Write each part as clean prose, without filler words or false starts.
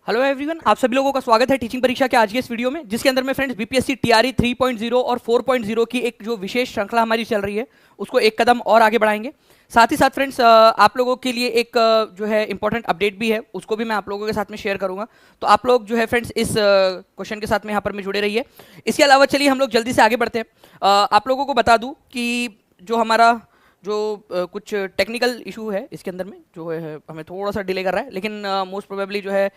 Hello everyone, आप सभी लोगों का स्वागत है टीचिंग परीक्षा के आज के इस वीडियो में, जिसके अंदर में फ्रेंड्स बीपीएससी टीआरई 3.0 और 4.0 की एक जो विशेष श्रृंखला हमारी चल रही है उसको एक कदम और आगे बढ़ाएंगे। साथ ही साथ फ्रेंड्स आप लोगों के लिए एक जो है इंपॉर्टेंट अपडेट भी है, उसको भी मैं आप लोगों के साथ में शेयर करूंगा। तो आप लोग जो है फ्रेंड्स इस क्वेश्चन के साथ में यहाँ पर में जुड़े रहिए। इसके अलावा चलिए हम लोग जल्दी से आगे बढ़ते हैं। आप लोगों को बता दूँ कि जो हमारा जो कुछ टेक्निकल इशू है इसके अंदर में जो है हमें थोड़ा सा डिले कर रहा है, लेकिन मोस्ट प्रोबेबली जो है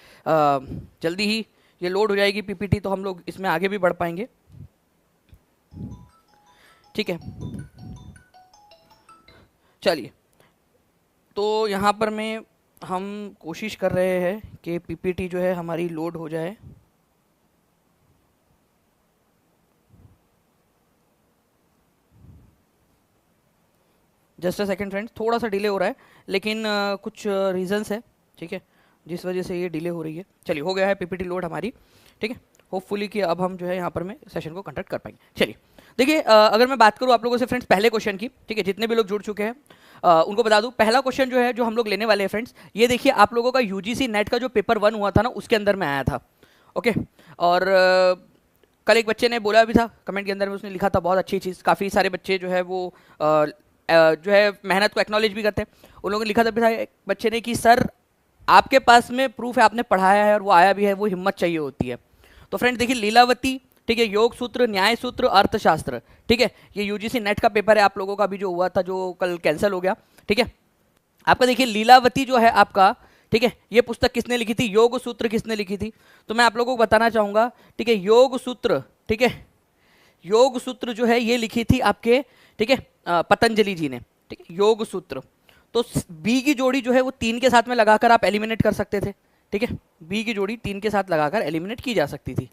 जल्दी ही ये लोड हो जाएगी पीपीटी, तो हम लोग इसमें आगे भी बढ़ पाएंगे। ठीक है, चलिए। तो यहाँ पर में हम कोशिश कर रहे हैं कि पीपीटी जो है हमारी लोड हो जाए। जस्ट अ सेकंड फ्रेंड्स, थोड़ा सा डिले हो रहा है, लेकिन कुछ रीजंस है, ठीक है, जिस वजह से ये डिले हो रही है। चलिए, हो गया है पीपीटी लोड हमारी, ठीक है। होपफुली कि अब हम जो है यहाँ पर में सेशन को कंडक्ट कर पाएंगे। चलिए देखिए, अगर मैं बात करूँ आप लोगों से फ्रेंड्स पहले क्वेश्चन की, ठीक है, जितने भी लोग जुड़ चुके हैं उनको बता दूं, पहला क्वेश्चन जो है जो हम लोग लेने वाले हैं फ्रेंड्स, ये देखिए आप लोगों का यूजीसी नेट का जो पेपर 1 हुआ था ना, उसके अंदर में आया था। ओके, और कल एक बच्चे ने बोला भी था कमेंट के अंदर में, उसने लिखा था बहुत अच्छी चीज़, काफ़ी सारे बच्चे जो है वो जो है मेहनत को एक्नॉलेज भी करते हैं। उन लोगों ने लिखा था भी था एक बच्चे ने कि सर आपके पास में प्रूफ है, आपने पढ़ाया है और वो आया भी है, वो हिम्मत चाहिए होती है। तो फ्रेंड्स देखिए, लीलावती, ठीक है, योग सूत्र, न्याय सूत्र, अर्थशास्त्र, ठीक है, ये यूजीसी नेट का पेपर है आप लोगों का भी जो हुआ था, जो कल कैंसिल हो गया। ठीक है, आपका देखिए लीलावती जो है आपका, ठीक है, ये पुस्तक किसने लिखी थी, योग सूत्र किसने लिखी थी, तो मैं आप लोगों को बताना चाहूंगा, ठीक है, योग सूत्र, ठीक है, योग सूत्र जो है ये लिखी थी आपके, ठीक है, पतंजलि जी ने, ठीक है, योग सूत्र। तो बी की जोड़ी जो है वो 3 के साथ में लगाकर आप एलिमिनेट कर सकते थे, ठीक है, बी की जोड़ी 3 के साथ लगाकर एलिमिनेट की जा सकती थी,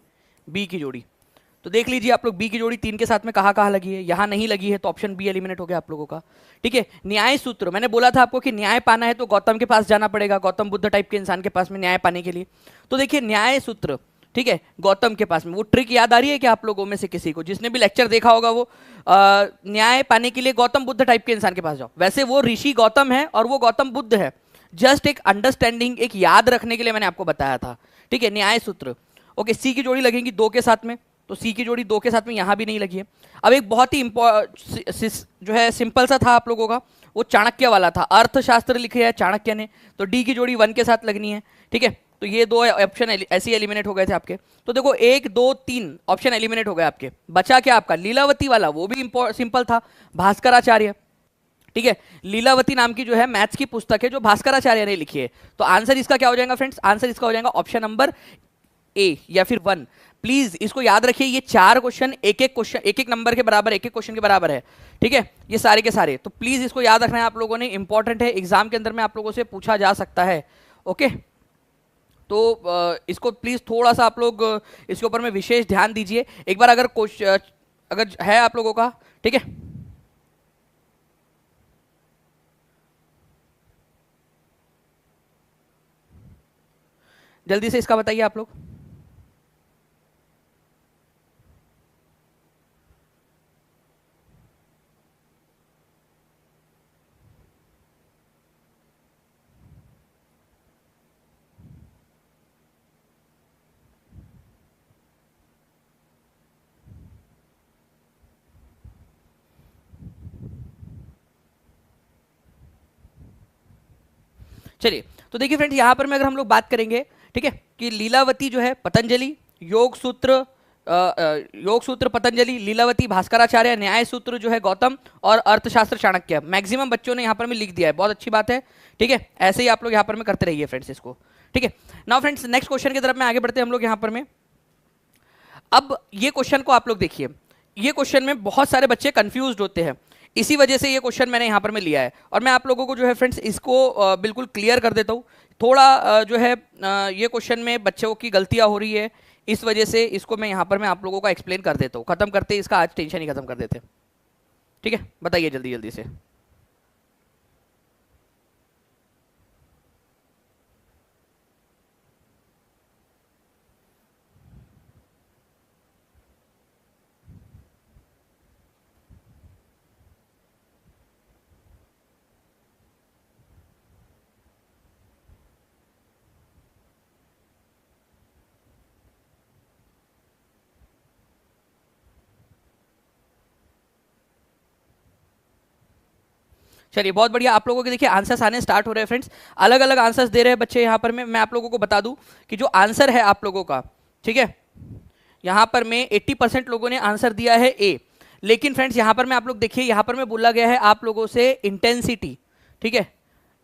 बी की जोड़ी। तो देख लीजिए आप लोग, बी की जोड़ी 3 के साथ में कहाँ कहाँ लगी है, यहाँ नहीं लगी है, तो ऑप्शन बी एलिमिनेट हो गया आप लोगों का। ठीक है, न्याय सूत्र, मैंने बोला था आपको कि न्याय पाना है तो गौतम के पास जाना पड़ेगा, गौतम बुद्ध टाइप के इंसान के पास में न्याय पाने के लिए। तो देखिए न्याय सूत्र, ठीक है, गौतम के पास में, वो ट्रिक याद आ रही है कि आप लोगों में से किसी को, जिसने भी लेक्चर देखा होगा, वो न्याय पाने के लिए गौतम बुद्ध टाइप के इंसान के पास जाओ। वैसे वो ऋषि गौतम है और वो गौतम बुद्ध है, जस्ट एक अंडरस्टैंडिंग, एक याद रखने के लिए मैंने आपको बताया था। ठीक है, न्याय सूत्र। ओके, सी की जोड़ी लगेगी 2 के साथ में, तो सी की जोड़ी 2 के साथ में यहां भी नहीं लगी है। अब एक बहुत ही जो है सिंपल सा था आप लोगों का, वो चाणक्य वाला था, अर्थशास्त्र लिखे है चाणक्य ने, तो डी की जोड़ी 1 के साथ लगनी है। ठीक है, तो ये 2 ऑप्शन ऐसे ही एलिमिनेट हो गए थे आपके। तो देखो 1 2 3 ऑप्शन एलिमिनेट हो गए आपके, बचा क्या आपका लीलावती वाला, वो भी सिंपल था, भास्कराचार्य। ठीक है, लीलावती नाम की जो है मैथ्स की पुस्तक है जो भास्कराचार्य ने लिखी है। तो आंसर इसका क्या हो जाएगा फ्रेंड्स, आंसर इसका हो जाएगा ऑप्शन नंबर ए या फिर 1। प्लीज इसको याद रखिए, ये 4 क्वेश्चन एक एक क्वेश्चन एक एक नंबर के बराबर, एक एक क्वेश्चन के बराबर है। ठीक है, ये सारे के सारे, तो प्लीज इसको याद रखना है आप लोगों ने, इंपॉर्टेंट है, एग्जाम के अंदर में आप लोगों से पूछा जा सकता है। ओके, तो इसको प्लीज थोड़ा सा आप लोग इसके ऊपर में विशेष ध्यान दीजिए एक बार, अगर क्वेश्चन अगर है आप लोगों का। ठीक है, जल्दी से इसका बताइए आप लोग। चलिए, तो देखिए फ्रेंड्स, यहां पर में अगर हम लोग बात करेंगे, ठीक है, कि लीलावती जो है पतंजलि, योग सूत्र योग सूत्र पतंजलि, लीलावती भास्कराचार्य, न्याय सूत्र जो है गौतम, और अर्थशास्त्र चाणक्य। मैक्सिमम बच्चों ने यहाँ पर में लिख दिया है, बहुत अच्छी बात है। ठीक है, ऐसे ही आप लोग यहाँ पर में करते रहिए फ्रेंड्स इसको। ठीक है, नाउ फ्रेंड्स नेक्स्ट क्वेश्चन की तरफ में आगे बढ़ते हैं हम लोग यहाँ पर में। अब ये क्वेश्चन को आप लोग देखिए, ये क्वेश्चन में बहुत सारे बच्चे कंफ्यूज होते हैं, इसी वजह से ये क्वेश्चन मैंने यहाँ पर में लिया है, और मैं आप लोगों को जो है फ्रेंड्स इसको बिल्कुल क्लियर कर देता हूँ। थोड़ा जो है ये क्वेश्चन में बच्चों की गलतियाँ हो रही है, इस वजह से इसको मैं यहाँ पर मैं आप लोगों का एक्सप्लेन कर देता हूँ, खत्म करते इसका आज, टेंशन ही खत्म कर देते। ठीक है, बताइए जल्दी जल्दी से। चलिए बहुत बढ़िया, आप लोगों के देखिए आंसर्स आने स्टार्ट हो रहे हैं फ्रेंड्स, अलग अलग आंसर्स दे रहे हैं बच्चे यहाँ पर। मैं आप लोगों को बता दूं कि जो आंसर है आप लोगों का, ठीक है, यहाँ पर में 80% लोगों ने आंसर दिया है ए। लेकिन फ्रेंड्स यहाँ पर में आप लोग देखिए, यहाँ पर में बोला गया है आप लोगों से इंटेंसिटी, ठीक है,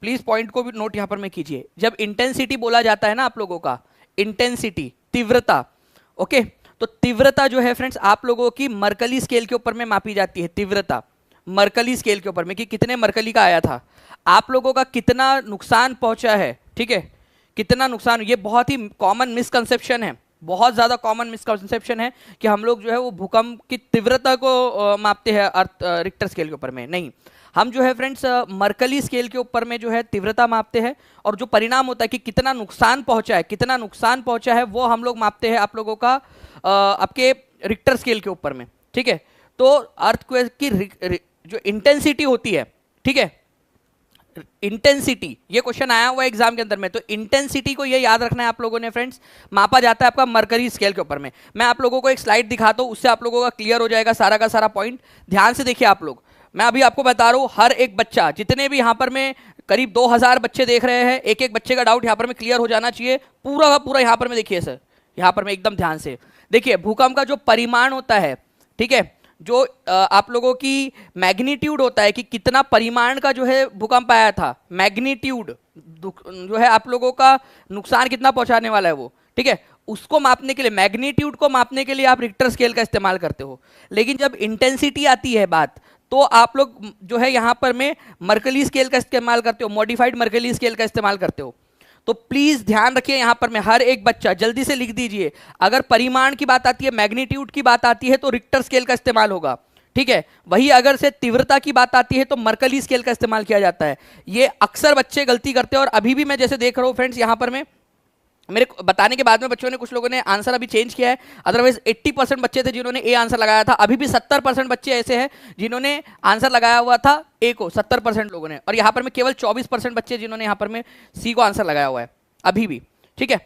प्लीज पॉइंट को भी नोट यहाँ पर में कीजिए। जब इंटेंसिटी बोला जाता है ना आप लोगों का, इंटेंसिटी तीव्रता, ओके, तो तीव्रता जो है फ्रेंड्स आप लोगों की मरकली स्केल के ऊपर में मापी जाती है। तीव्रता मरकली स्केल के ऊपर में कि कितने मरकली का आया था, आप लोगों का कितना नुकसान पहुंचा है, ठीक है, कितना नुकसान। ये बहुत ही कॉमन मिसकंसेप्शन है, बहुत ज्यादा कॉमन मिसकंसेप्शन है कि हम लोग जो है वो भूकंप की तीव्रता को मापते हैं अर्थ रिक्टर स्केल के ऊपर में। नहीं, हम जो है फ्रेंड्स मरकली स्केल के ऊपर में जो है तीव्रता मापते हैं, और जो परिणाम होता है कि कितना नुकसान पहुंचा है, कितना नुकसान पहुंचा है, वो हम लोग मापते हैं आप लोगों का आपके रिक्टर स्केल के ऊपर में, ठीक है। तो अर्थक्वेक की जो इंटेंसिटी होती है, ठीक है, इंटेंसिटी, ये क्वेश्चन आया हुआ एग्जाम के अंदर में, तो इंटेंसिटी को ये याद रखना है आप लोगों ने फ्रेंड्स, मापा जाता है आपका मरकरी स्केल के ऊपर में। मैं आप लोगों को एक स्लाइड दिखाता हूं, उससे आप लोगों का क्लियर हो जाएगा सारा का सारा पॉइंट। ध्यान से देखिए आप लोग, मैं अभी आपको बता रहा हूं, हर एक बच्चा, जितने भी यहाँ पर में करीब 2000 बच्चे देख रहे हैं, एक एक बच्चे का डाउट यहाँ पर में क्लियर हो जाना चाहिए पूरा का पूरा। यहाँ पर में देखिए सर, यहाँ पर में एकदम ध्यान से देखिए, भूकंप का जो परिमाण होता है, ठीक है, जो आप लोगों की मैग्नीट्यूड होता है कि कितना परिमाण का जो है भूकंप आया था, मैग्नीट्यूड जो है आप लोगों का नुकसान कितना पहुंचाने वाला है वो, ठीक है, उसको मापने के लिए, मैग्नीट्यूड को मापने के लिए आप रिक्टर स्केल का इस्तेमाल करते हो। लेकिन जब इंटेंसिटी आती है बात, तो आप लोग जो है यहां पर में मरकली स्केल का इस्तेमाल करते हो, मॉडिफाइड मरकली स्केल का इस्तेमाल करते हो। तो प्लीज ध्यान रखिए यहां पर में हर एक बच्चा जल्दी से लिख दीजिए, अगर परिमाण की बात आती है, मैग्नीट्यूड की बात आती है, तो रिक्टर स्केल का इस्तेमाल होगा, ठीक है। वही अगर से तीव्रता की बात आती है तो मरकली स्केल का इस्तेमाल किया जाता है। ये अक्सर बच्चे गलती करते हैं, और अभी भी मैं जैसे देख रहा हूं फ्रेंड्स, यहां पर में मेरे बताने के बाद में बच्चों ने, कुछ लोगों ने आंसर अभी चेंज किया है। अदरवाइज 80% बच्चे थे जिन्होंने ए आंसर लगाया था, अभी भी 70% बच्चे ऐसे हैं जिन्होंने आंसर लगाया हुआ था ए को, 70% लोगों ने, और यहां पर में केवल 24% बच्चे जिन्होंने यहां पर में सी को आंसर लगाया हुआ है अभी भी, ठीक है।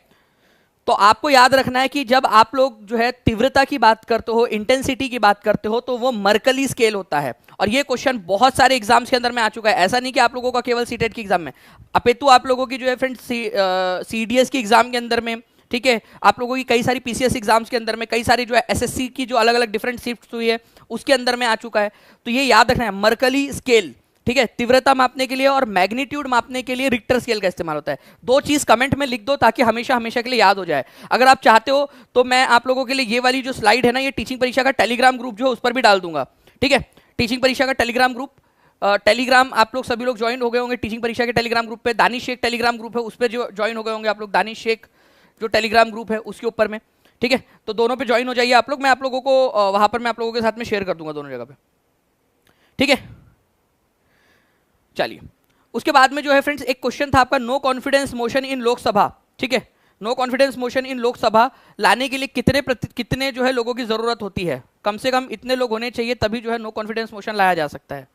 तो आपको याद रखना है कि जब आप लोग जो है तीव्रता की बात करते हो, इंटेंसिटी की बात करते हो, तो वो मरकली स्केल होता है। और ये क्वेश्चन बहुत सारे एग्जाम्स के अंदर में आ चुका है, ऐसा नहीं कि आप लोगों का केवल सीटेट की एग्जाम में, अपितु आप लोगों की जो है फ्रेंड्स सीडीएस की एग्जाम के अंदर में, ठीक है, आप लोगों की कई सारी पीसीएस एग्जाम्स के अंदर में, कई सारी जो है एसएससी की जो अलग अलग डिफरेंट शिफ्ट हुई है उसके अंदर में आ चुका है। तो ये याद रखना है, मरकली स्केल, ठीक है, तीव्रता मापने के लिए और मैग्नीट्यूड मापने के लिए रिक्टर स्केल का इस्तेमाल होता है। दो चीज कमेंट में लिख दो ताकि हमेशा हमेशा के लिए याद हो जाए। अगर आप चाहते हो तो मैं आप लोगों के लिए ये वाली जो स्लाइड है ना, ये टीचिंग परीक्षा का टेलीग्राम ग्रुप जो है उस पर भी डाल दूंगा, ठीक है। टीचिंग परीक्षा का टेलीग्राम ग्रुप, टेलीग्राम आप लोग सभी लोग ज्वाइन हो गए होंगे टीचिंग परीक्षा के टेलीग्राम ग्रुप पे। दानिश शेख टेलीग्राम ग्रुप है, उस पर जो ज्वाइन हो गए होंगे आप लोग, दानिश शेख जो टेलीग्राम ग्रुप है उसके ऊपर में, ठीक है। तो दोनों पे ज्वाइन हो जाइए आप लोग, मैं आप लोगों को वहां पर मैं आप लोगों के साथ में शेयर कर दूंगा दोनों जगह पे, ठीक है। चलिए, उसके बाद में जो है फ्रेंड्स एक क्वेश्चन था आपका, no confidence motion in Lok Sabha, ठीक है। No confidence motion in Lok Sabha लाने के लिए कितने जो है लोगों की जरूरत होती है? कम से कम इतने लोग होने चाहिए तभी जो है नो कॉन्फिडेंस मोशन लाया जा सकता है।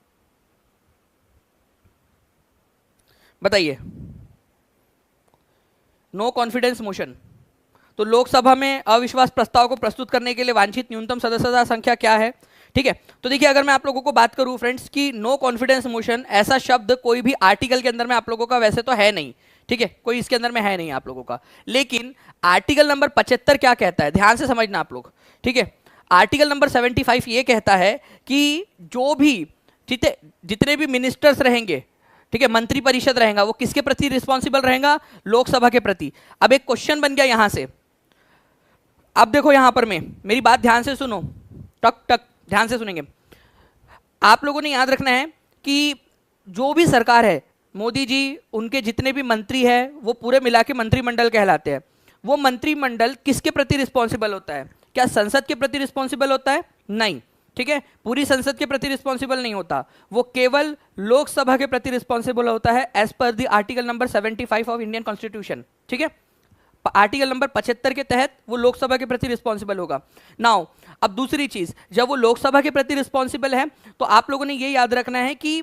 बताइए, नो कॉन्फिडेंस मोशन, तो लोकसभा में अविश्वास प्रस्ताव को प्रस्तुत करने के लिए वांछित न्यूनतम सदस्यता संख्या क्या है? ठीक है, तो देखिए अगर मैं आप लोगों को बात करूं फ्रेंड्स कि नो कॉन्फिडेंस मोशन, ऐसा शब्द कोई भी आर्टिकल के अंदर में आप लोगों का वैसे तो है नहीं, ठीक है, कोई इसके अंदर में है नहीं आप लोगों का। लेकिन आर्टिकल नंबर 75 क्या कहता है, ध्यान से समझना आप लोग, ठीक है। आर्टिकल नंबर 75 ये कहता है कि जो भी जितने भी मिनिस्टर्स रहेंगे, ठीक है, मंत्री परिषद रहेगा, वो किसके प्रति रिस्पॉन्सिबल रहेगा? लोकसभा के प्रति। अब एक क्वेश्चन बन गया यहां से, अब देखो यहां पर में मेरी बात ध्यान से सुनो, टक टक ध्यान से सुनेंगे। आप लोगों ने याद रखना है कि जो भी सरकार है, मोदी जी, उनके जितने भी मंत्री हैं वो पूरे मिला के मंत्रिमंडल कहलाते हैं। वो मंत्रिमंडल किसके प्रति रिस्पॉन्सिबल होता है? क्या संसद के प्रति रिस्पॉन्सिबल होता है? नहीं, ठीक है, पूरी संसद के प्रति रिस्पॉन्सिबल नहीं होता, वो केवल लोकसभा के प्रति रिस्पॉन्सिबल होता है as per the article number 75 of Indian constitution, ठीक है। आर्टिकल नंबर 75 के तहत वो लोकसभा के प्रति रिस्पॉन्सिबल होगा। नाउ अब दूसरी चीज, जब वो लोकसभा के प्रति रिस्पॉन्सिबल है तो आप लोगों ने ये याद रखना है कि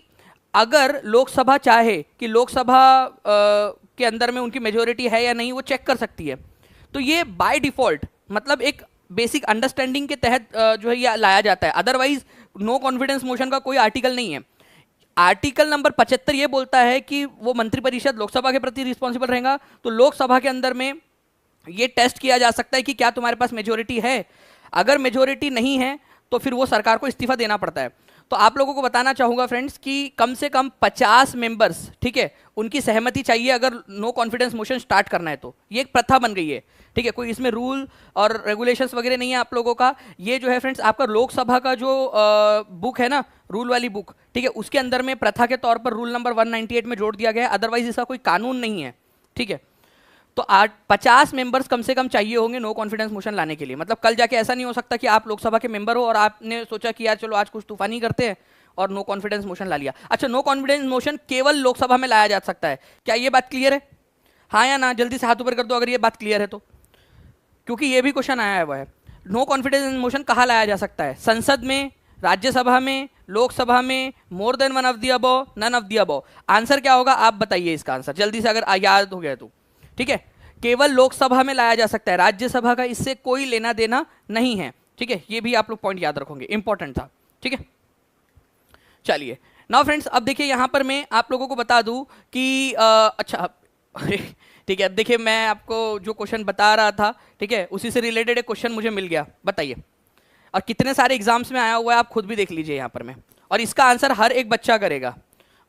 अगर लोकसभा चाहे कि लोकसभा के अंदर में उनकी मेजोरिटी है या नहीं, वो चेक कर सकती है। तो ये बाय डिफॉल्ट, मतलब एक बेसिक अंडरस्टैंडिंग के तहत जो है ये लाया जाता है, अदरवाइज नो कॉन्फिडेंस मोशन का कोई आर्टिकल नहीं है। आर्टिकल नंबर 75 ये बोलता है कि वो मंत्रिपरिषद लोकसभा के प्रति रिस्पॉन्सिबल रहेगा। तो लोकसभा के अंदर में ये टेस्ट किया जा सकता है कि क्या तुम्हारे पास मेजोरिटी है। अगर मेजोरिटी नहीं है तो फिर वो सरकार को इस्तीफा देना पड़ता है। तो आप लोगों को बताना चाहूंगा फ्रेंड्स कि कम से कम 50 मेंबर्स, ठीक है, उनकी सहमति चाहिए अगर नो कॉन्फिडेंस मोशन स्टार्ट करना है। तो ये एक प्रथा बन गई है, ठीक है, कोई इसमें रूल और रेगुलेशंस वगैरह नहीं है आप लोगों का। ये जो है फ्रेंड्स आपका लोकसभा का जो बुक है ना, रूल वाली बुक, ठीक है, उसके अंदर में प्रथा के तौर पर रूल नंबर 198 में जोड़ दिया गया है। अदरवाइज इसका कोई कानून नहीं है, ठीक है। तो 50 मेंबर्स कम से कम चाहिए होंगे नो कॉन्फिडेंस मोशन लाने के लिए। मतलब कल जाके ऐसा नहीं हो सकता कि आप लोकसभा के मेंबर हो और आपने सोचा कि यार चलो आज कुछ तूफानी करते हैं और नो कॉन्फिडेंस मोशन ला लिया। अच्छा, नो कॉन्फिडेंस मोशन केवल लोकसभा में लाया जा सकता है। क्या ये बात क्लियर है? हाँ या ना, जल्दी से हाथ ऊपर कर दो अगर ये बात क्लियर है तो, क्योंकि ये भी क्वेश्चन आया हुआ है। नो कॉन्फिडेंस मोशन कहाँ लाया जा सकता है? संसद में, राज्यसभा में, लोकसभा में, more than one of the above, none of the above. Answer क्या होगा आप बताइए इसका आंसर जल्दी से, अगर याद हो गया तो। ठीक है, केवल लोकसभा में लाया जा सकता है, राज्यसभा का इससे कोई लेना देना नहीं है। ठीक है, ये भी आप लोग पॉइंट याद रखोगे, इंपॉर्टेंट था। ठीक है, चलिए नाउ फ्रेंड्स, अब देखिए यहां पर मैं आप लोगों को बता दूं कि अच्छा ठीक है, अब देखिए मैं आपको जो क्वेश्चन बता रहा था, ठीक है, उसी से रिलेटेड एक क्वेश्चन मुझे मिल गया, बताइए। और कितने सारे एग्जाम्स में आया हुआ है आप खुद भी देख लीजिए यहाँ पर में, और इसका आंसर हर एक बच्चा करेगा,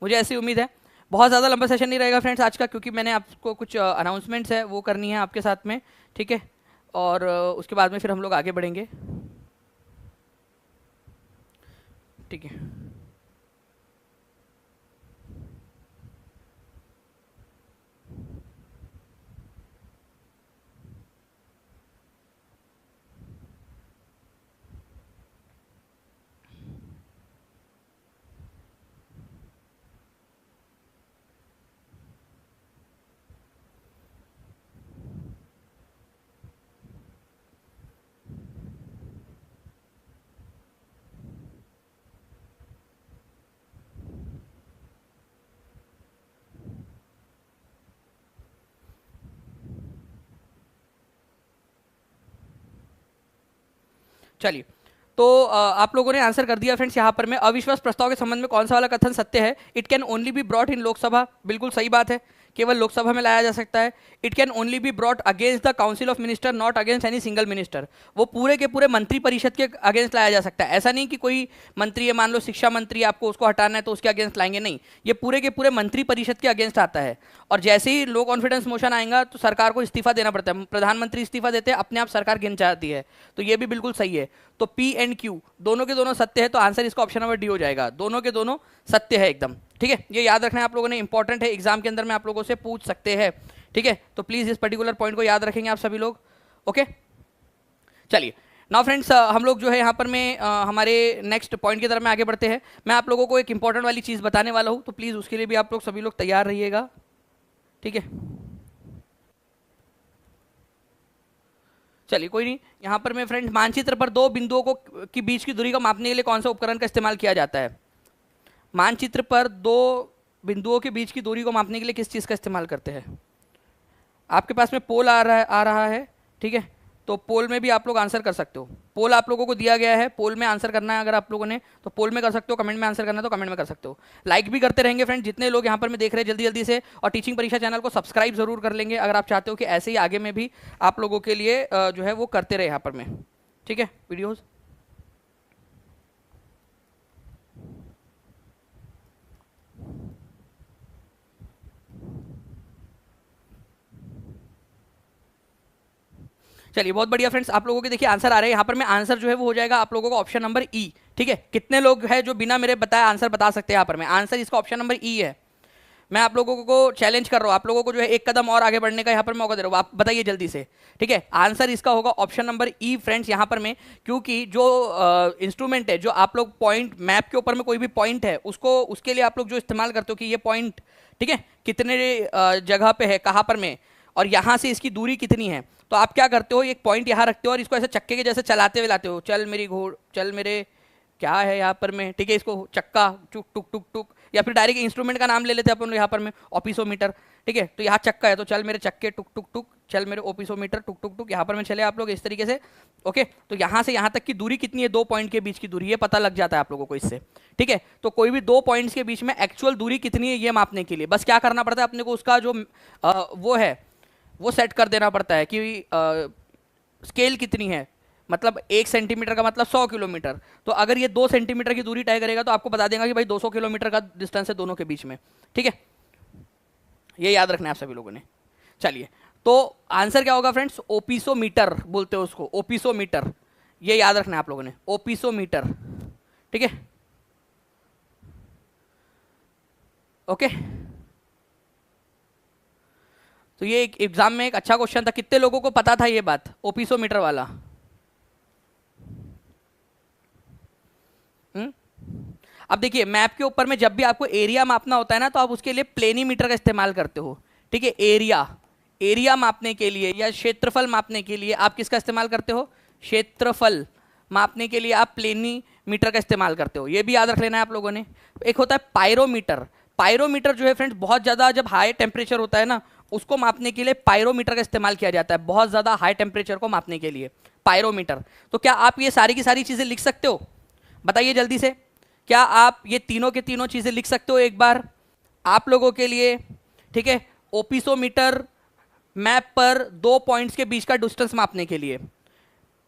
मुझे ऐसी उम्मीद है। बहुत ज़्यादा लंबा सेशन नहीं रहेगा फ्रेंड्स आज का, क्योंकि मैंने आपको कुछ अनाउंसमेंट्स है वो करनी है आपके साथ में, ठीक है, और उसके बाद में फिर हम लोग आगे बढ़ेंगे। ठीक है, चलिए तो आप लोगों ने आंसर कर दिया फ्रेंड्स। यहाँ पर मैं अविश्वास प्रस्ताव के संबंध में कौन सा वाला कथन सत्य है? It can only be brought in Lok Sabha, बिल्कुल सही बात है, केवल लोकसभा में लाया जा सकता है। It can only be brought against the council of minister, not against any single minister. वो पूरे के पूरे मंत्री परिषद के अगेंस्ट लाया जा सकता है, ऐसा नहीं कि कोई मंत्री है, मान लो शिक्षा मंत्री, आपको उसको हटाना है तो उसके अगेंस्ट लाएंगे, नहीं, ये पूरे के पूरे मंत्री परिषद के अगेंस्ट आता है। और जैसे ही लो कॉन्फिडेंस मोशन आएगा तो सरकार को इस्तीफा देना पड़ता है, प्रधानमंत्री इस्तीफा देते हैं, अपने आप सरकार गिन जाती है, तो ये भी बिल्कुल सही है। तो पी एंड क्यू दोनों के दोनों सत्य है, तो आंसर इसका ऑप्शन नंबर डी हो जाएगा, दोनों के दोनों सत्य है एकदम। ठीक है, ये याद रखना है आप लोगों ने, इंपॉर्टेंट है, एग्जाम के अंदर में आप लोगों से पूछ सकते हैं। ठीक है, तो प्लीज इस पर्टिकुलर पॉइंट को याद रखेंगे आप सभी लोग। ओके, चलिए नाउ फ्रेंड्स, हम लोग जो है यहाँ पर में हमारे नेक्स्ट पॉइंट की तरफ में आगे बढ़ते हैं। मैं आप लोगों को एक इंपॉर्टेंट वाली चीज़ बताने वाला हूँ, तो प्लीज़ उसके लिए भी आप लोग सभी लोग तैयार रहिएगा। ठीक है, चलिए कोई नहीं। यहाँ पर मैं फ्रेंड्स, मानचित्र पर दो बिंदुओं को की बीच की दूरी को मापने के लिए कौन सा उपकरण का इस्तेमाल किया जाता है? मानचित्र पर दो बिंदुओं के बीच की दूरी को मापने के लिए किस चीज़ का इस्तेमाल करते हैं? आपके पास में पोल आ रहा है, ठीक है, तो पोल में भी आप लोग आंसर कर सकते हो। पोल आप लोगों को दिया गया है, पोल में आंसर करना है अगर आप लोगों ने, तो पोल में कर सकते हो, कमेंट में आंसर करना है तो कमेंट में कर सकते हो। लाइक भी करते रहेंगे फ्रेंड, जितने लोग यहाँ पर मैं देख रहे हैं जल्दी जल्दी से, और टीचिंग परीक्षा चैनल को सब्सक्राइब जरूर कर लेंगे अगर आप चाहते हो कि ऐसे ही आगे में भी आप लोगों के लिए जो है वो करते रहे यहाँ पर में। ठीक है, वीडियोज़ चलिए बहुत बढ़िया फ्रेंड्स, आप लोगों के देखिए आंसर आ रहे हैं यहाँ पर। मैं आंसर जो है वो हो जाएगा आप लोगों का ऑप्शन नंबर ई। ठीक है, कितने लोग हैं जो बिना मेरे बताए आंसर बता सकते हैं यहाँ पर? मैं आंसर इसका ऑप्शन नंबर ई है। मैं आप लोगों को चैलेंज कर रहा हूँ, आप लोगों को जो है एक कदम और आगे बढ़ने का यहाँ पर मौका दे रहा हूँ, आप बताइए जल्दी से। ठीक है, आंसर इसका होगा ऑप्शन नंबर ई फ्रेंड्स यहाँ पर में, क्योंकि जो इंस्ट्रूमेंट है, जो आप लोग पॉइंट मैप के ऊपर में कोई भी पॉइंट है उसको, उसके लिए आप लोग जो इस्तेमाल करते हो कि ये पॉइंट, ठीक है, कितने जगह पे है, कहाँ पर में, और यहाँ से इसकी दूरी कितनी है, तो आप क्या करते हो, एक पॉइंट यहाँ रखते हो और इसको ऐसे चक्के के जैसे चलाते हुए लाते हो, चल मेरी घोड़ चल मेरे क्या है यहाँ पर में, ठीक है, इसको चक्का टुक टुक टुक टुक या फिर डायरेक्ट इंस्ट्रूमेंट का नाम ले लेते अपन यहाँ पर में ओपिसोमीटर, ठीक है। तो यहाँ चक्का है तो चल मेरे चक्के टुक टुक टुक, चल मेरे ओपिसोमीटर टुक टुक टुक, यहाँ पर में चले आप लोग इस तरीके से, ओके। तो यहाँ से यहाँ तक की दूरी कितनी है, 2 पॉइंट के बीच की दूरी, ये पता लग जाता है आप लोगों को इससे, ठीक है। तो कोई भी 2 पॉइंट्स के बीच में एक्चुअल दूरी कितनी है ये मापने के लिए बस क्या करना पड़ता है अपने को, उसका जो वो है वो सेट कर देना पड़ता है कि स्केल कितनी है, मतलब 1 सेंटीमीटर का मतलब 100 किलोमीटर। तो अगर ये 2 सेंटीमीटर की दूरी तय करेगा तो आपको बता देगा कि भाई 200 किलोमीटर का डिस्टेंस है दोनों के बीच में, ठीक है। ये याद रखना है आप सभी लोगों ने। चलिए, तो आंसर क्या होगा फ्रेंड्स, ओपिसोमीटर बोलते हैं उसको, ओपिसोमीटर, ये याद रखना है आप लोगों ने, ओपिसोमीटर, ठीक है, ओके। तो ये एक एग्जाम में एक अच्छा क्वेश्चन था, कितने लोगों को पता था ये बात, ओपिसोमीटर वाला? अब देखिए मैप के ऊपर में जब भी आपको एरिया मापना होता है ना तो आप उसके लिए प्लेनीमीटर का इस्तेमाल करते हो, ठीक है। एरिया मापने के लिए या क्षेत्रफल मापने के लिए आप किसका इस्तेमाल करते हो, क्षेत्रफल मापने के लिए आप प्लेनीमीटर का इस्तेमाल करते हो, ये भी याद रख लेना है आप लोगों ने। एक होता है पायरोमीटर, पायरोमीटर जो है फ्रेंड्स बहुत ज़्यादा जब हाई टेम्परेचर होता है ना उसको मापने के लिए पायरोमीटर का इस्तेमाल किया जाता है, बहुत ज़्यादा हाई टेम्परेचर को मापने के लिए पायरोमीटर। तो क्या आप ये सारी की सारी चीज़ें लिख सकते हो, बताइए जल्दी से, क्या आप ये तीनों के तीनों चीज़ें लिख सकते हो एक बार आप लोगों के लिए, ठीक है। ओपिसोमीटर मैप पर 2 पॉइंट्स के बीच का डिस्टेंस मापने के लिए,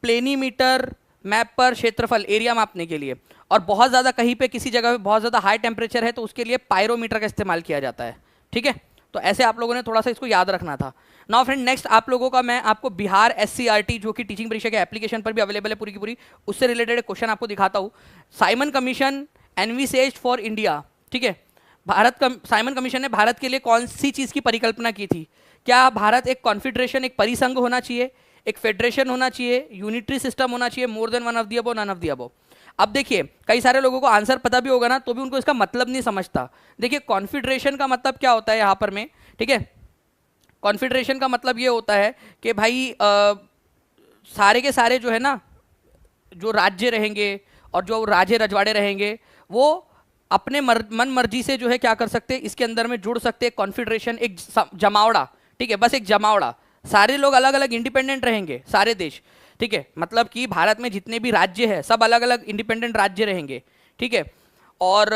प्लेनीमीटर मैप पर क्षेत्रफल एरिया मापने के लिए, और बहुत ज़्यादा कहीं पे किसी जगह पे बहुत ज़्यादा हाई टेम्परेचर है तो उसके लिए पायरोमीटर का इस्तेमाल किया जाता है, ठीक है। तो ऐसे आप लोगों ने थोड़ा सा इसको याद रखना था। नाउ फ्रेंड नेक्स्ट आप लोगों का मैं आपको बिहार एससीईआरटी जो कि टीचिंग परीक्षा के एप्लीकेशन पर भी अवेलेबल है पूरी की पूरी, उससे रिलेटेड क्वेश्चन आपको दिखाता हूँ। Simon commission envisages for India, ठीक है। साइमन कमीशन ने भारत के लिए कौन सी चीज़ की परिकल्पना की थी, क्या भारत एक कॉन्फेडरेशन एक परिसंघ होना चाहिए, एक फेडरेशन होना चाहिए, यूनिटरी सिस्टम होना चाहिए, more than one of the above, none of the above? अब देखिए कई सारे लोगों को आंसर पता भी होगा ना तो भी उनको इसका मतलब नहीं समझता। देखिए कॉन्फेडरेशन का मतलब क्या होता है यहाँ पर में, ठीक है। कॉन्फेडरेशन का मतलब ये होता है कि भाई सारे के सारे जो है ना जो राज्य रहेंगे और जो राजे रजवाड़े रहेंगे वो अपने मन मर्जी से जो है क्या कर सकते हैं, इसके अंदर में जुड़ सकते हैं। कॉन्फेडरेशन एक जमावड़ा, ठीक है, बस एक जमावड़ा, सारे लोग अलग अलग इंडिपेंडेंट रहेंगे सारे देश, ठीक है। मतलब कि भारत में जितने भी राज्य हैं सब अलग अलग इंडिपेंडेंट राज्य रहेंगे, ठीक है, और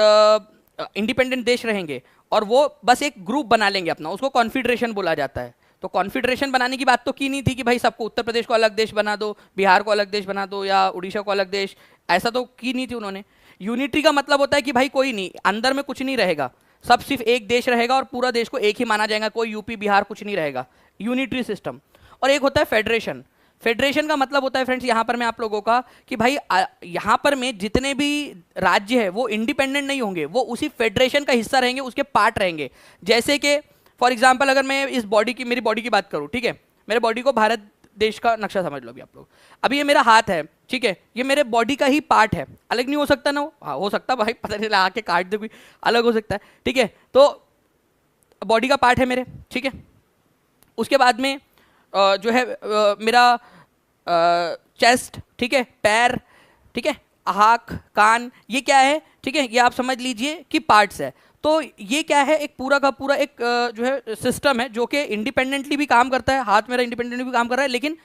इंडिपेंडेंट देश रहेंगे और वो बस एक ग्रुप बना लेंगे अपना, उसको कॉन्फेडरेशन बोला जाता है। तो कॉन्फेडरेशन बनाने की बात तो की नहीं थी कि भाई सबको उत्तर प्रदेश को अलग देश बना दो, बिहार को अलग देश बना दो या उड़ीसा को अलग देश, ऐसा तो की नहीं थी उन्होंने। यूनिटी का मतलब होता है कि भाई कोई नहीं, अंदर में कुछ नहीं रहेगा, सब सिर्फ एक देश रहेगा और पूरा देश को एक ही माना जाएगा, कोई यूपी बिहार कुछ नहीं रहेगा, यूनिटरी सिस्टम। और एक होता है फेडरेशन। फेडरेशन का मतलब होता है फ्रेंड्स यहाँ पर मैं आप लोगों का कि भाई यहाँ पर में जितने भी राज्य है वो इंडिपेंडेंट नहीं होंगे, वो उसी फेडरेशन का हिस्सा रहेंगे, उसके पार्ट रहेंगे। जैसे कि फॉर एग्जांपल अगर मैं इस बॉडी की, मेरी बॉडी की बात करूँ, ठीक है, मेरे बॉडी को भारत देश का नक्शा समझ लो अभी आप लोग। अभी ये मेरा हाथ है, ठीक है, ये मेरे बॉडी का ही पार्ट है, अलग नहीं हो सकता ना वो, हाँ हो सकता भाई, पता नहीं आके काट दे कोई, अलग हो सकता है, ठीक है। तो बॉडी का पार्ट है मेरे, ठीक है। उसके बाद में जो है मेरा चेस्ट, ठीक है, पैर, ठीक है, आँख, कान, ये क्या है, ठीक है, ये आप समझ लीजिए कि पार्ट्स है। तो ये क्या है, एक पूरा का पूरा एक जो है सिस्टम है जो कि इंडिपेंडेंटली भी काम करता है, हाथ मेरा इंडिपेंडेंटली भी काम कर रहा है लेकिन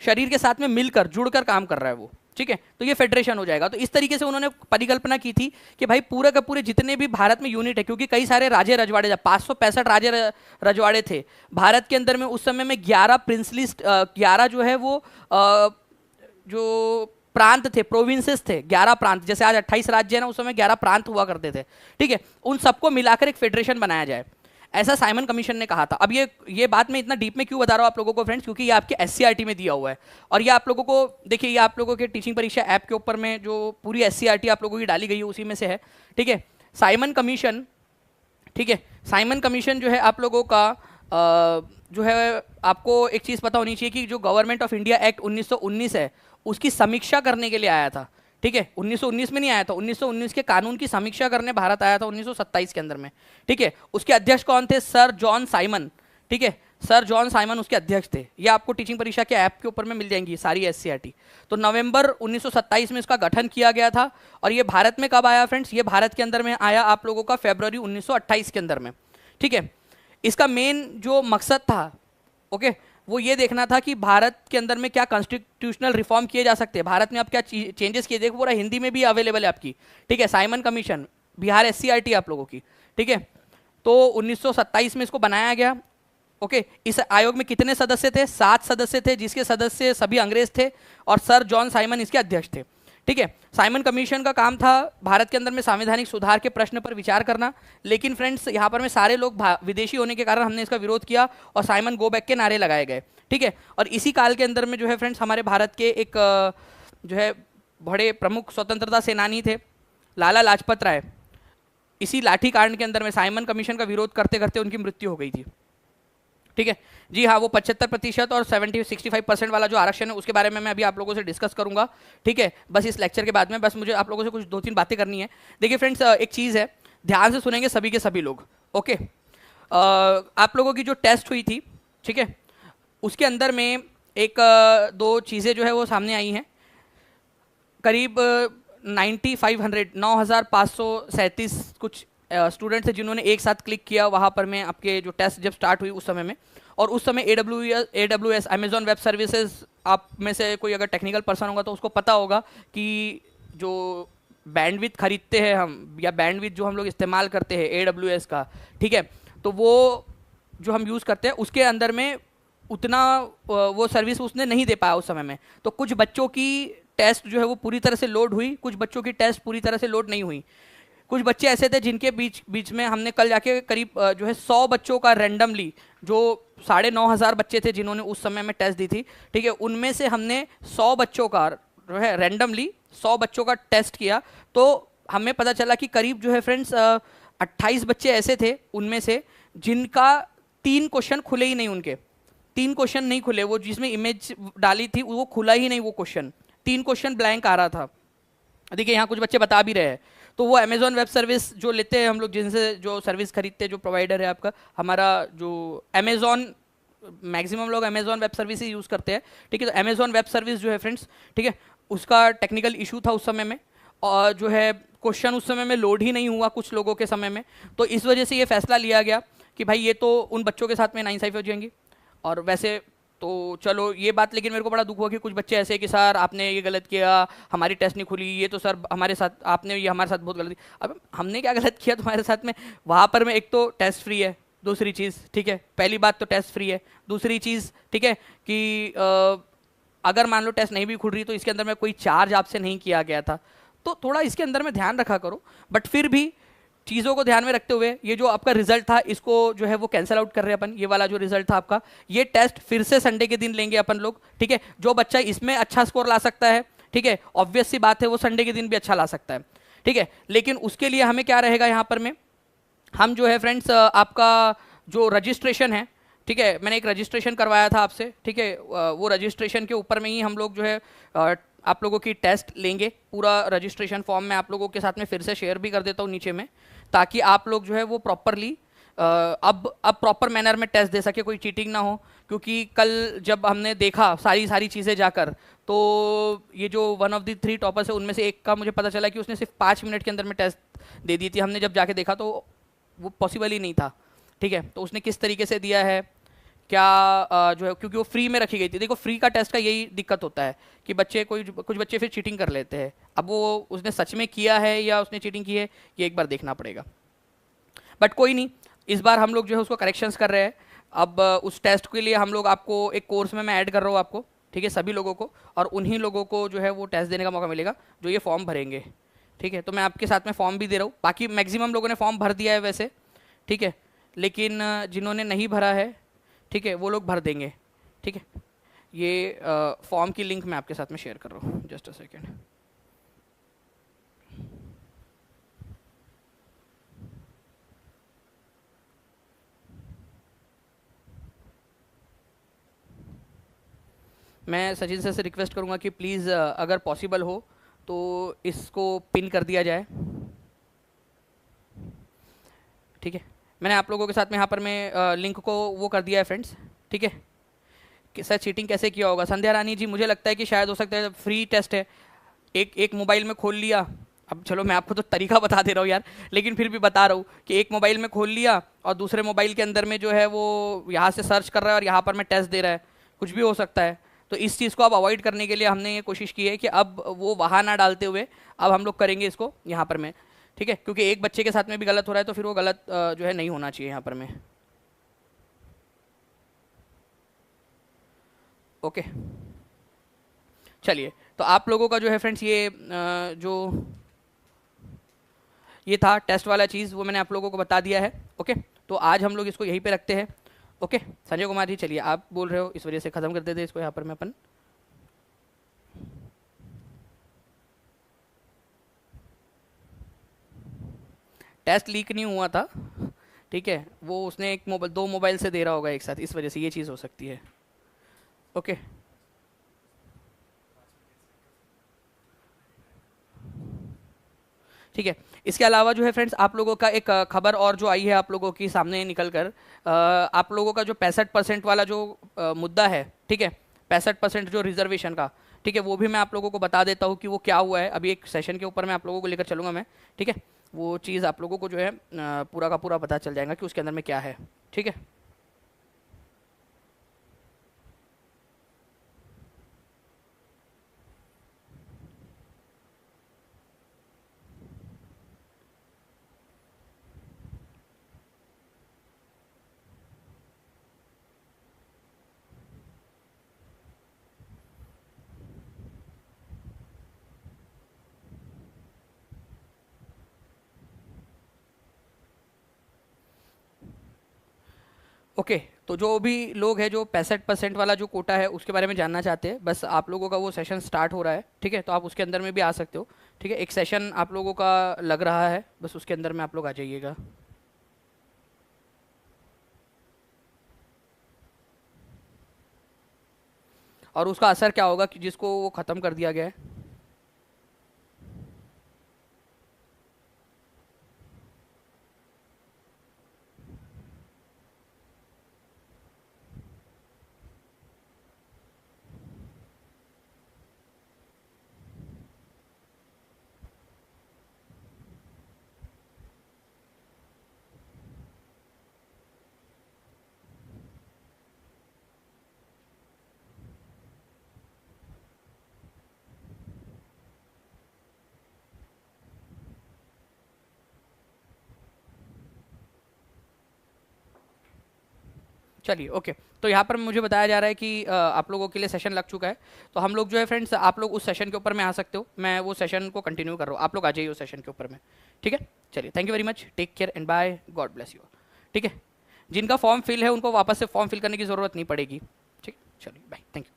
शरीर के साथ में मिलकर जुड़कर काम कर रहा है वो, ठीक है। तो ये फेडरेशन हो जाएगा। तो इस तरीके से उन्होंने परिकल्पना की थी कि भाई पूरा का पूरे जितने भी भारत में यूनिट है, क्योंकि कई सारे राजे रजवाड़े, 565 राजे रजवाड़े थे भारत के अंदर में उस समय में, 11 प्रिंसली 11 जो है वो जो प्रांत थे, प्रोविंसेस थे, 11 प्रांत, जैसे आज 28 राज्य है ना, उस समय 11 प्रांत हुआ करते थे, ठीक है। उन सबको मिलाकर एक फेडरेशन बनाया जाए, ऐसा साइमन कमीशन ने कहा था। अब ये बात मैं इतना डीप में क्यों बता रहा हूँ आप लोगों को फ्रेंड्स, क्योंकि ये आपके एससीईआरटी में दिया हुआ है और ये आप लोगों को देखिए, ये आप लोगों के टीचिंग परीक्षा ऐप के ऊपर में जो पूरी एससीईआरटी आप लोगों की डाली गई है उसी में से है, ठीक है। साइमन कमीशन, ठीक है, साइमन कमीशन जो है आप लोगों का जो है आपको एक चीज़ पता होनी चाहिए कि जो गवर्नमेंट ऑफ इंडिया एक्ट 1919 है उसकी समीक्षा करने के लिए आया था, ठीक है। 1919 में नहीं आया था, 1919 के कानून की समीक्षा करने भारत आया था 1927 के अंदर में, ठीक है। उसके अध्यक्ष कौन थे, सर जॉन साइमन, ठीक है। सर जॉन साइमन उसके अध्यक्ष थे। ये आपको टीचिंग परीक्षा के ऐप के ऊपर में मिल जाएंगी सारी एससीईआरटी। तो नवंबर 1927 में इसका गठन किया गया था। और ये भारत में कब आया फ्रेंड्स? ये भारत के अंदर में आया आप लोगों का फरवरी 1928 के अंदर में। ठीक है, इसका मेन जो मकसद था, ओके, वो ये देखना था कि भारत के अंदर में क्या कॉन्स्टिट्यूशनल रिफॉर्म किए जा सकते हैं, भारत में आप क्या चेंजेस किए। देखो पूरा हिंदी में भी अवेलेबल है आपकी। ठीक है, साइमन कमीशन, बिहार एससीईआरटी आप लोगों की। ठीक है, तो 1927 में इसको बनाया गया। ओके, इस आयोग में कितने सदस्य थे? 7 सदस्य थे, जिसके सदस्य सभी अंग्रेज थे और सर जॉन साइमन इसके अध्यक्ष थे। ठीक है, साइमन कमीशन का काम था भारत के अंदर में संवैधानिक सुधार के प्रश्न पर विचार करना। लेकिन फ्रेंड्स यहाँ पर में सारे लोग विदेशी होने के कारण हमने इसका विरोध किया और साइमन गो बैक के नारे लगाए गए। ठीक है, और इसी काल के अंदर में जो है फ्रेंड्स हमारे भारत के एक जो है बड़े प्रमुख स्वतंत्रता सेनानी थे लाला लाजपत राय। इसी लाठी कांड के अंदर में साइमन कमीशन का विरोध करते करते उनकी मृत्यु हो गई थी। ठीक है जी हाँ, वो 75% और 65% वाला जो आरक्षण है उसके बारे में मैं अभी आप लोगों से डिस्कस करूंगा। ठीक है, बस इस लेक्चर के बाद में बस मुझे आप लोगों से कुछ 2-3 बातें करनी है। देखिए फ्रेंड्स, एक चीज़ है, ध्यान से सुनेंगे सभी के सभी लोग। ओके, आप लोगों की जो टेस्ट हुई थी, ठीक है, उसके अंदर में एक 2 चीज़ें जो है वो सामने आई हैं। करीब 9,537 कुछ स्टूडेंट्स थे जिन्होंने एक साथ क्लिक किया वहाँ पर में आपके जो टेस्ट जब स्टार्ट हुई उस समय में। और उस समय AWS अमेजॉन वेब सर्विसेज, आप में से कोई अगर टेक्निकल पर्सन होगा तो उसको पता होगा कि जो बैंडविड्थ खरीदते हैं हम, या बैंडविड्थ जो हम लोग इस्तेमाल करते हैं AWS का, ठीक है, तो वो जो हम यूज़ करते हैं उसके अंदर में उतना वो सर्विस उसने नहीं दे पाया उस समय में। तो कुछ बच्चों की टेस्ट जो है वो पूरी तरह से लोड हुई, कुछ बच्चों की टेस्ट पूरी तरह से लोड नहीं हुई। कुछ बच्चे ऐसे थे जिनके बीच में हमने कल जाके करीब जो है 100 बच्चों का रैंडमली, जो 9,500 बच्चे थे जिन्होंने उस समय में टेस्ट दी थी, ठीक है, उनमें से हमने 100 बच्चों का जो है रैंडमली 100 बच्चों का टेस्ट किया। तो हमें पता चला कि करीब जो है फ्रेंड्स 28 बच्चे ऐसे थे उनमें से जिनका 3 क्वेश्चन खुले ही नहीं, उनके 3 क्वेश्चन नहीं खुले। वो जिसमें इमेज डाली थी वो खुला ही नहीं, वो क्वेश्चन 3 क्वेश्चन ब्लैंक आ रहा था। देखिए यहाँ कुछ बच्चे बता भी रहे हैं। तो वो अमेजॉन वेब सर्विस जो लेते हैं हम लोग, जिनसे जो सर्विस खरीदते हैं, जो प्रोवाइडर है आपका, हमारा जो अमेजॉन, मैक्सिमम लोग अमेजॉन वेब सर्विस ही यूज़ करते हैं। ठीक है, तो अमेजॉन वेब सर्विस जो है फ्रेंड्स, ठीक है, उसका टेक्निकल इशू था उस समय में, और जो है क्वेश्चन उस समय में लोड ही नहीं हुआ कुछ लोगों के समय में। तो इस वजह से ये फैसला लिया गया कि भाई ये तो उन बच्चों के साथ में नाइंसाफ़ी हो जाएंगी। और वैसे तो चलो ये बात, लेकिन मेरे को बड़ा दुख हुआ कि कुछ बच्चे ऐसे कि सर आपने ये गलत किया, हमारी टेस्ट नहीं खुली, ये तो सर हमारे साथ आपने ये हमारे साथ बहुत गलत किया। अब हमने क्या गलत किया तुम्हारे साथ में? वहाँ पर में एक तो टेस्ट फ्री है, दूसरी चीज़, ठीक है, पहली बात तो टेस्ट फ्री है, दूसरी चीज़, ठीक है, कि अगर मान लो टेस्ट नहीं भी खुल रही तो इसके अंदर में कोई चार्ज आपसे नहीं किया गया था। तो थोड़ा इसके अंदर में ध्यान रखा करो। बट फिर भी चीज़ों को ध्यान में रखते हुए ये जो आपका रिजल्ट था इसको जो है वो कैंसिल आउट कर रहे हैं अपन। ये वाला जो रिजल्ट था आपका, ये टेस्ट फिर से संडे के दिन लेंगे अपन लोग। ठीक है, जो बच्चा इसमें अच्छा स्कोर ला सकता है, ठीक है, ऑब्वियस सी बात है वो संडे के दिन भी अच्छा ला सकता है। ठीक है, लेकिन उसके लिए हमें क्या रहेगा यहाँ पर में, हम जो है फ्रेंड्स आपका जो रजिस्ट्रेशन है, ठीक है, मैंने एक रजिस्ट्रेशन करवाया था आपसे, ठीक है, वो रजिस्ट्रेशन के ऊपर में ही हम लोग जो है आप लोगों की टेस्ट लेंगे। पूरा रजिस्ट्रेशन फॉर्म मैं आप लोगों के साथ में फिर से शेयर भी कर देता हूँ नीचे में, ताकि आप लोग जो है वो प्रॉपरली अब प्रॉपर मैनर में टेस्ट दे सके, कोई चीटिंग ना हो। क्योंकि कल जब हमने देखा सारी चीज़ें जाकर, तो ये जो 1 ऑफ द 3 टॉपर्स है उनमें से एक का मुझे पता चला कि उसने सिर्फ 5 मिनट के अंदर में टेस्ट दे दी थी। हमने जब जाके देखा तो वो पॉसिबल ही नहीं था। ठीक है, तो उसने किस तरीके से दिया है क्या जो है, क्योंकि वो फ्री में रखी गई थी। देखो फ्री का टेस्ट का यही दिक्कत होता है कि बच्चे कुछ बच्चे फिर चीटिंग कर लेते हैं। अब वो उसने सच में किया है या उसने चीटिंग की है, ये एक बार देखना पड़ेगा। बट कोई नहीं, इस बार हम लोग जो है उसको करेक्शंस कर रहे हैं। अब उस टेस्ट के लिए हम लोग आपको एक कोर्स में मैं ऐड कर रहा हूँ आपको, ठीक है, सभी लोगों को, और उन्हीं लोगों को जो है वो टेस्ट देने का मौका मिलेगा जो ये फॉर्म भरेंगे। ठीक है, तो मैं आपके साथ में फॉर्म भी दे रहा हूँ। बाकी मैक्सिमम लोगों ने फॉर्म भर दिया है वैसे, ठीक है, लेकिन जिन्होंने नहीं भरा है, ठीक है, वो लोग भर देंगे। ठीक है, ये फॉर्म की लिंक मैं आपके साथ में शेयर कर रहा हूँ, जस्ट अ सेकेंड। मैं सचिन सर से रिक्वेस्ट करूँगा कि प्लीज़ अगर पॉसिबल हो तो इसको पिन कर दिया जाए। ठीक है, मैंने आप लोगों के साथ में यहाँ पर मैं लिंक को वो कर दिया है फ्रेंड्स, ठीक है। कि सर चीटिंग कैसे किया होगा? संध्या रानी जी, मुझे लगता है कि शायद हो सकता है फ्री टेस्ट है, एक एक मोबाइल में खोल लिया। अब चलो मैं आपको तो तरीका बता दे रहा हूँ यार, लेकिन फिर भी बता रहा हूँ कि एक मोबाइल में खोल लिया और दूसरे मोबाइल के अंदर में जो है वो यहाँ से सर्च कर रहा है और यहाँ पर मैं टेस्ट दे रहा है, कुछ भी हो सकता है। तो इस चीज़ को अब अवॉइड करने के लिए हमने ये कोशिश की है कि अब वो वहाँ ना डालते हुए अब हम लोग करेंगे इसको यहाँ पर में, ठीक है। क्योंकि एक बच्चे के साथ में भी गलत हो रहा है तो फिर वो गलत जो है नहीं होना चाहिए यहाँ पर में। ओके चलिए, तो आप लोगों का जो है फ्रेंड्स ये जो ये था टेस्ट वाला चीज़ वो मैंने आप लोगों को बता दिया है। ओके, तो आज हम लोग इसको यहीं पे रखते हैं। ओके संजय कुमार जी, चलिए आप बोल रहे हो इस वजह से ख़त्म कर देते इसको यहाँ पर मैं अपन। टेस्ट लीक नहीं हुआ था, ठीक है, वो उसने एक मोबाइल दो मोबाइल से दे रहा होगा एक साथ, इस वजह से ये चीज़ हो सकती है। ओके ठीक है। इसके अलावा जो है फ्रेंड्स आप लोगों का एक खबर और जो आई है आप लोगों की सामने निकल कर, आप लोगों का जो 65% वाला जो मुद्दा है, ठीक है, 65% जो रिजर्वेशन का, ठीक है, वो भी मैं आप लोगों को बता देता हूँ कि वो क्या हुआ है। अभी एक सेशन के ऊपर मैं आप लोगों को लेकर चलूंगा मैं, ठीक है। वो चीज़ आप लोगों को जो है पूरा का पूरा पता चल जाएगा कि उसके अंदर में क्या है, ठीक है। ओके तो जो भी लोग हैं जो 65% वाला जो कोटा है उसके बारे में जानना चाहते हैं, बस आप लोगों का वो सेशन स्टार्ट हो रहा है, ठीक है, तो आप उसके अंदर में भी आ सकते हो, ठीक है। एक सेशन आप लोगों का लग रहा है, बस उसके अंदर में आप लोग आ जाइएगा। और उसका असर क्या होगा कि जिसको वो ख़त्म कर दिया गया है। चलिए ओके, तो यहाँ पर मुझे बताया जा रहा है कि आप लोगों के लिए सेशन लग चुका है, तो हम लोग जो है फ्रेंड्स आप लोग उस सेशन के ऊपर में आ सकते हो, मैं वो सेशन को कंटिन्यू कर रहा हूँ, आप लोग आ जाइए उस सेशन के ऊपर में, ठीक है। चलिए thank you very much, take care and bye, God bless you, ठीक है। जिनका फॉर्म फिल है उनको वापस से फॉर्म फिल करने की ज़रूरत नहीं पड़ेगी, ठीक, चलिए बाय, थैंक यू।